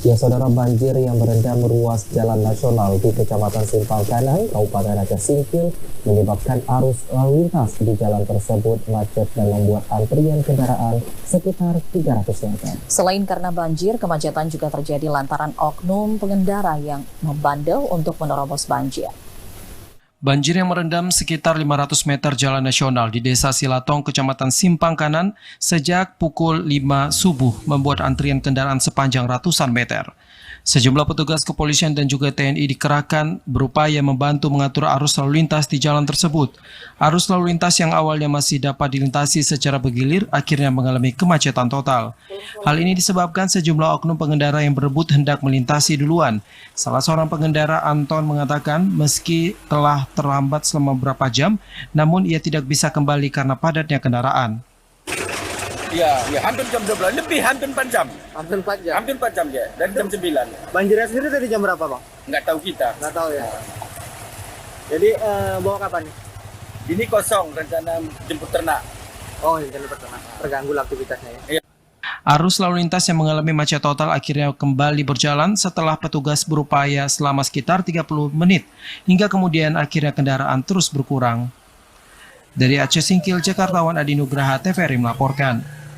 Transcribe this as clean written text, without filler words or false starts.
Ya, saudara, banjir yang merendam ruas jalan nasional di Kecamatan Simpang Kanan, Kabupaten Aceh Singkil, menyebabkan arus lalu lintas di jalan tersebut macet dan membuat antrian kendaraan sekitar 300 meter. Selain karena banjir, kemacetan juga terjadi lantaran oknum pengendara yang membandel untuk menerobos banjir. Banjir yang merendam sekitar 500 meter jalan nasional di Desa Silatong, Kecamatan Simpang Kanan sejak pukul 5 subuh membuat antrian kendaraan sepanjang ratusan meter. Sejumlah petugas kepolisian dan juga TNI dikerahkan berupaya membantu mengatur arus lalu lintas di jalan tersebut. Arus lalu lintas yang awalnya masih dapat dilintasi secara bergilir akhirnya mengalami kemacetan total. Hal ini disebabkan sejumlah oknum pengendara yang berebut hendak melintasi duluan. Salah seorang pengendara, Anton, mengatakan meski telah terlambat selama beberapa jam, namun ia tidak bisa kembali karena padatnya kendaraan. Ya, hampir jam 12, lebih hampir 4 jam. Hampir 4 jam? Hampir 4 jam ya, dari jam 9. Banjirnya sendiri dari jam berapa, Bang? Nggak tahu kita. Nggak tahu ya. Jadi bawa kapan nih? Ini kosong, rencana jemput ternak. Oh, ini pertama. Terganggu aktivitasnya ya? Arus lalu lintas yang mengalami macet total akhirnya kembali berjalan setelah petugas berupaya selama sekitar 30 menit, hingga kemudian akhirnya kendaraan terus berkurang. Dari Aceh Singkil, Jakartawan Adi Nugraha, TVRI melaporkan.